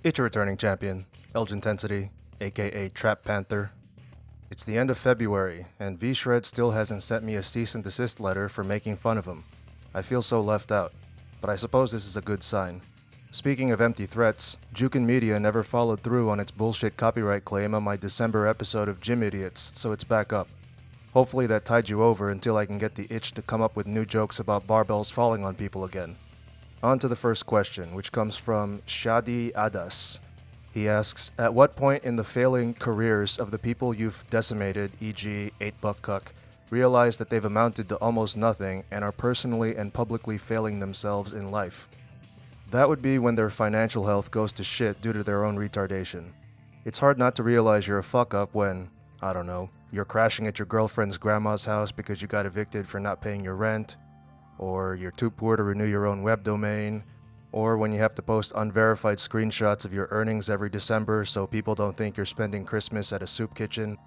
It's a returning champion, Elgintensity, aka Trap Panther. It's the end of February, and V-Shred still hasn't sent me a cease and desist letter for making fun of him. I feel so left out, but I suppose this is a good sign. Speaking of empty threats, Jukin Media never followed through on its bullshit copyright claim on my December episode of Gym Idiots, so it's back up. Hopefully that tied you over until I can get the itch to come up with new jokes about barbells falling on people again. On to the first question, which comes from Shadi Adas. He asks, at what point in the failing careers of the people you've decimated, e.g. 8buck Cuck, realize that they've amounted to almost nothing and are personally and publicly failing themselves in life? That would be when their financial health goes to shit due to their own retardation. It's hard not to realize you're a fuck-up when, I don't know, you're crashing at your girlfriend's grandma's house because you got evicted for not paying your rent, or you're too poor to renew your own web domain, or when you have to post unverified screenshots of your earnings every December so people don't think you're spending Christmas at a soup kitchen.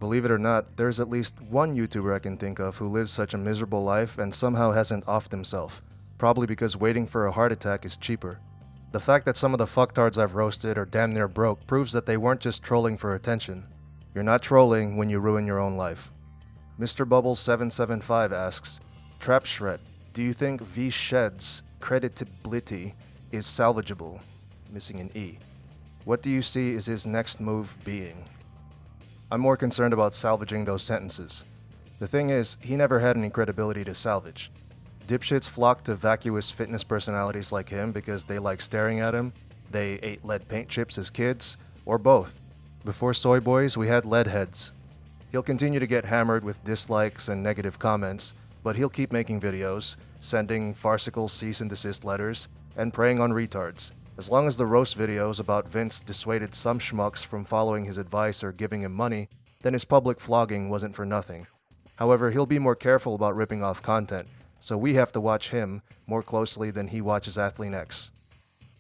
Believe it or not, there's at least one YouTuber I can think of who lives such a miserable life and somehow hasn't offed himself, probably because waiting for a heart attack is cheaper. The fact that some of the fucktards I've roasted are damn near broke proves that they weren't just trolling for attention. You're not trolling when you ruin your own life. Mr. Bubble775 asks, Trap Shred, do you think V-Shed's creditability is salvageable? Missing an E. What do you see is his next move being? I'm more concerned about salvaging those sentences. The thing is, he never had any credibility to salvage. Dipshits flock to vacuous fitness personalities like him because they like staring at him, they ate lead paint chips as kids, or both. Before Soy Boys, we had lead heads. He'll continue to get hammered with dislikes and negative comments, but he'll keep making videos, sending farcical cease and desist letters, and preying on retards. As long as the roast videos about Vince dissuaded some schmucks from following his advice or giving him money, then his public flogging wasn't for nothing. However, he'll be more careful about ripping off content, so we have to watch him more closely than he watches Athlean X.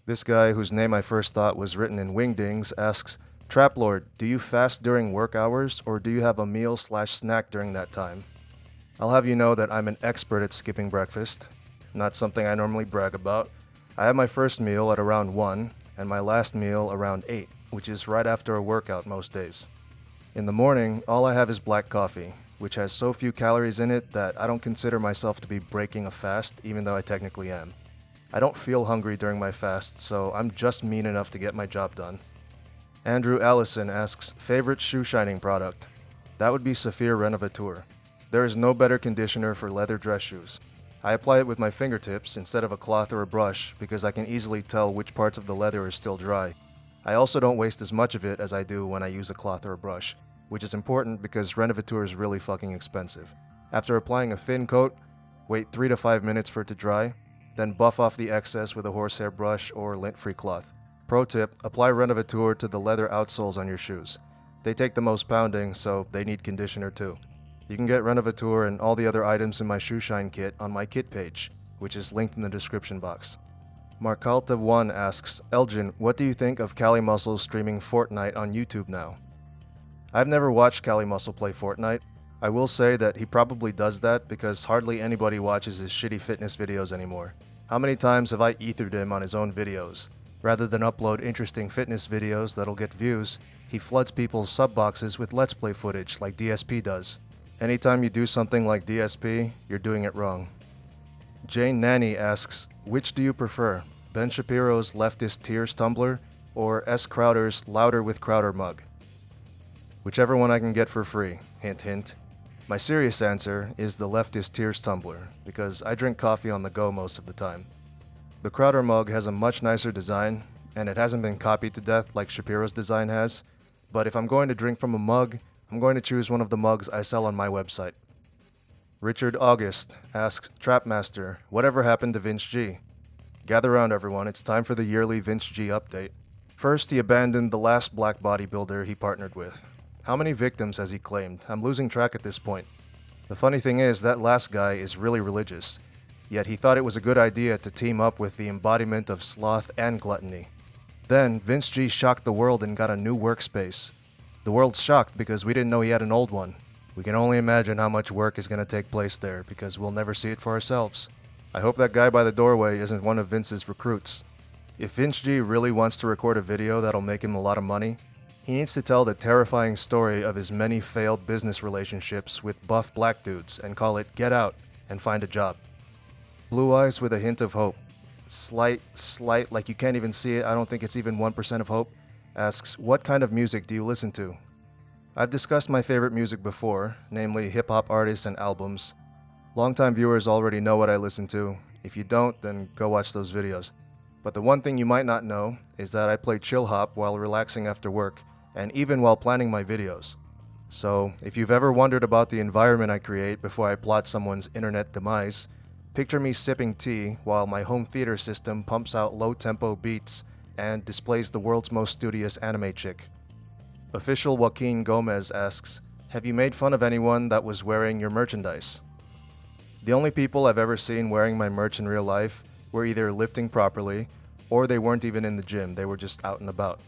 This guy, whose name I first thought was written in wingdings, asks, Trap Lord, do you fast during work hours, or do you have a meal/snack during that time? I'll have you know that I'm an expert at skipping breakfast, not something I normally brag about. I have my first meal at around 1, and my last meal around 8, which is right after a workout most days. In the morning, all I have is black coffee, which has so few calories in it that I don't consider myself to be breaking a fast, even though I technically am. I don't feel hungry during my fast, so I'm just mean enough to get my job done. Andrew Allison asks, favorite shoe shining product? That would be Saphir Renovateur. There is no better conditioner for leather dress shoes. I apply it with my fingertips instead of a cloth or a brush because I can easily tell which parts of the leather are still dry. I also don't waste as much of it as I do when I use a cloth or a brush, which is important because Renovateur is really fucking expensive. After applying a thin coat, wait 3 to 5 minutes for it to dry, then buff off the excess with a horsehair brush or lint-free cloth. Pro tip, apply Renovateur to the leather outsoles on your shoes. They take the most pounding, so they need conditioner too. You can get Renovateur and all the other items in my shoe shine kit on my kit page, which is linked in the description box. Markalta1 asks, Elgin, what do you think of Cali Muscle streaming Fortnite on YouTube now? I've never watched Cali Muscle play Fortnite. I will say that he probably does that because hardly anybody watches his shitty fitness videos anymore. How many times have I ethered him on his own videos? Rather than upload interesting fitness videos that'll get views, he floods people's sub boxes with Let's Play footage like DSP does. Anytime you do something like DSP, you're doing it wrong. Jane Nanny asks, which do you prefer, Ben Shapiro's Leftist Tears Tumbler or S. Crowder's Louder with Crowder mug? Whichever one I can get for free, hint hint. My serious answer is the Leftist Tears Tumbler, because I drink coffee on the go most of the time. The Crowder mug has a much nicer design, and it hasn't been copied to death like Shapiro's design has, but if I'm going to drink from a mug, I'm going to choose one of the mugs I sell on my website. Richard August asks, Trapmaster, whatever happened to Vince G? Gather round everyone, it's time for the yearly Vince G update. First, he abandoned the last black bodybuilder he partnered with. How many victims has he claimed? I'm losing track at this point. The funny thing is, that last guy is really religious. Yet he thought it was a good idea to team up with the embodiment of sloth and gluttony. Then, Vince G shocked the world and got a new workspace. The world's shocked because we didn't know he had an old one. We can only imagine how much work is going to take place there because we'll never see it for ourselves. I hope that guy by the doorway isn't one of Vince's recruits. If Vince G really wants to record a video that'll make him a lot of money, he needs to tell the terrifying story of his many failed business relationships with buff black dudes and call it Get Out and Find a Job. Blue Eyes with a hint of hope. Slight, like you can't even see it, I don't think it's even 1% of hope, asks, what kind of music do you listen to? I've discussed my favorite music before, namely hip-hop artists and albums. Longtime viewers already know what I listen to. If you don't, then go watch those videos. But the one thing you might not know is that I play chill hop while relaxing after work, and even while planning my videos. So, if you've ever wondered about the environment I create before I plot someone's internet demise, picture me sipping tea while my home theater system pumps out low-tempo beats and displays the world's most studious anime chick. Official Joaquin Gomez asks, have you made fun of anyone that was wearing your merchandise? The only people I've ever seen wearing my merch in real life were either lifting properly, or they weren't even in the gym, they were just out and about.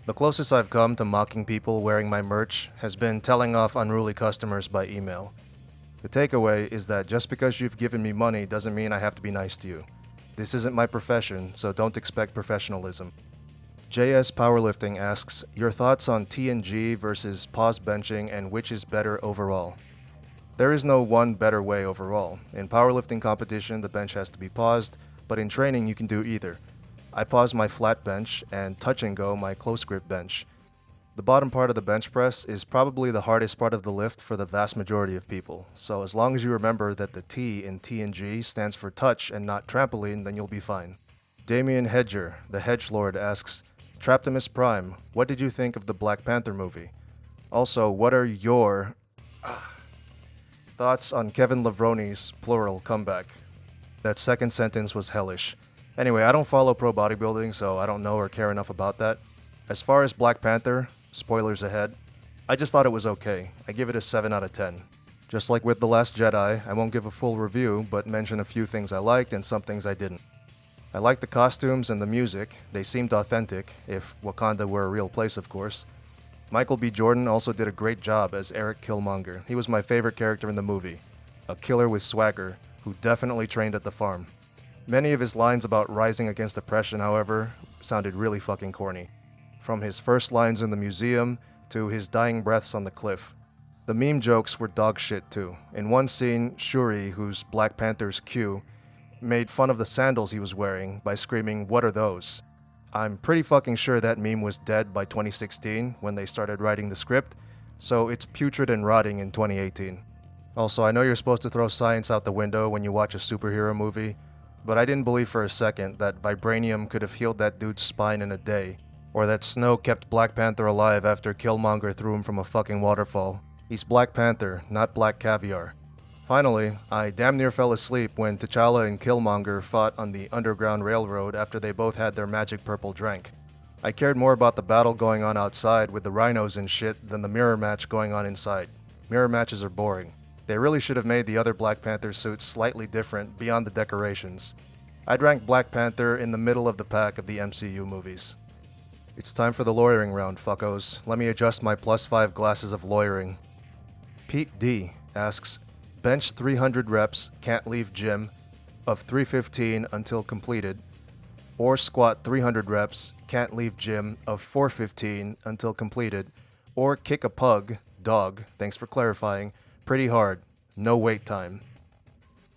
The closest I've come to mocking people wearing my merch has been telling off unruly customers by email. The takeaway is that just because you've given me money doesn't mean I have to be nice to you. This isn't my profession, so don't expect professionalism. JS Powerlifting asks, your thoughts on TNG versus pause benching and which is better overall? There is no one better way overall. In powerlifting competition, the bench has to be paused, but in training you can do either. I pause my flat bench and touch and go my close grip bench. The bottom part of the bench press is probably the hardest part of the lift for the vast majority of people, so as long as you remember that the T in TNG stands for touch and not trampoline, then you'll be fine. Damien Hedger, the Hedgelord, asks, Traptimus Prime, what did you think of the Black Panther movie? Also, what are your thoughts on Kevin Levroni's, plural, comeback? That second sentence was hellish. Anyway, I don't follow pro bodybuilding, so I don't know or care enough about that. As far as Black Panther, spoilers ahead, I just thought it was okay. I give it a 7 out of 10. Just like with The Last Jedi, I won't give a full review, but mention a few things I liked and some things I didn't. I liked the costumes and the music. They seemed authentic, if Wakanda were a real place, of course. Michael B. Jordan also did a great job as Eric Killmonger. He was my favorite character in the movie. A killer with swagger, who definitely trained at the farm. Many of his lines about rising against oppression, however, sounded really fucking corny. From his first lines in the museum to his dying breaths on the cliff. The meme jokes were dog shit too. In one scene, Shuri, who's Black Panther's Q, made fun of the sandals he was wearing by screaming, "What are those?" I'm pretty fucking sure that meme was dead by 2016 when they started writing the script, so it's putrid and rotting in 2018. Also, I know you're supposed to throw science out the window when you watch a superhero movie, but I didn't believe for a second that vibranium could have healed that dude's spine in a day, or that snow kept Black Panther alive after Killmonger threw him from a fucking waterfall. He's Black Panther, not Black Caviar. Finally, I damn near fell asleep when T'Challa and Killmonger fought on the Underground Railroad after they both had their magic purple drink. I cared more about the battle going on outside with the rhinos and shit than the mirror match going on inside. Mirror matches are boring. They really should have made the other Black Panther suits slightly different beyond the decorations. I'd rank Black Panther in the middle of the pack of the MCU movies. It's time for the lawyering round, fuckos. Let me adjust my +5 glasses of lawyering. Pete D asks, bench 300 reps, can't leave gym, of 315 until completed, or squat 300 reps, can't leave gym, of 415 until completed, or kick a pug, dog, thanks for clarifying, pretty hard, no wait time.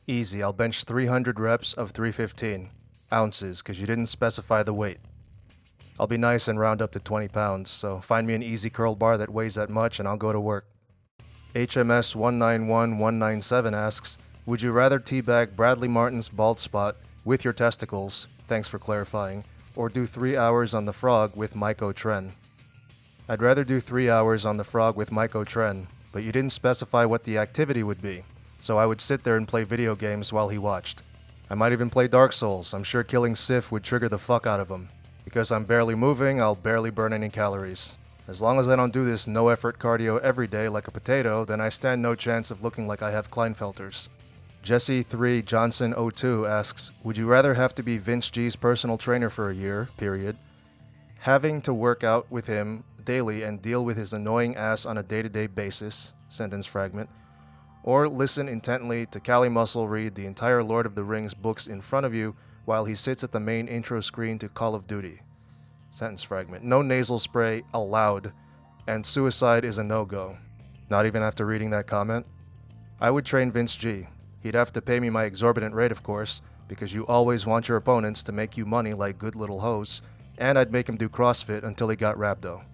Easy, I'll bench 300 reps of 315, ounces, cause you didn't specify the weight. I'll be nice and round up to 20 pounds, so find me an easy curl bar that weighs that much and I'll go to work. HMS 191197 asks, would you rather teabag Bradley Martin's bald spot with your testicles, thanks for clarifying, or do 3 hours on the frog with Maiko Tren? I'd rather do 3 hours on the frog with Maiko Tren, but you didn't specify what the activity would be, so I would sit there and play video games while he watched. I might even play Dark Souls. I'm sure killing Sif would trigger the fuck out of him. Because I'm barely moving, I'll barely burn any calories. As long as I don't do this no-effort cardio every day like a potato, then I stand no chance of looking like I have Klinefelters. Jesse3 Johnson 02 asks, would you rather have to be Vince G's personal trainer for a year, period, having to work out with him daily and deal with his annoying ass on a day-to-day basis, sentence fragment, or listen intently to Cali Muscle read the entire Lord of the Rings books in front of you while he sits at the main intro screen to Call of Duty. Sentence fragment. No nasal spray allowed, and suicide is a no-go. Not even after reading that comment? I would train Vince G. He'd have to pay me my exorbitant rate, of course, because you always want your opponents to make you money like good little hoes, and I'd make him do CrossFit until he got rhabdo.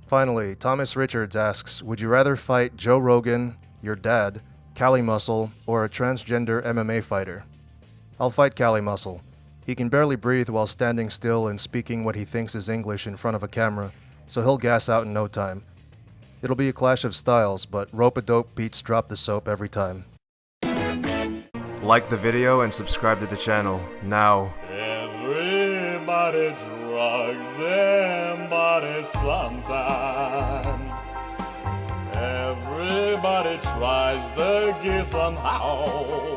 Finally, Thomas Richards asks, would you rather fight Joe Rogan, your dad, Cali Muscle, or a transgender MMA fighter? I'll fight Cali Muscle. He can barely breathe while standing still and speaking what he thinks is English in front of a camera, so he'll gas out in no time. It'll be a clash of styles, but rope-a-dope beats drop the soap every time. Like the video and subscribe to the channel, now. Everybody drugs them body sometime. Everybody tries the gear somehow.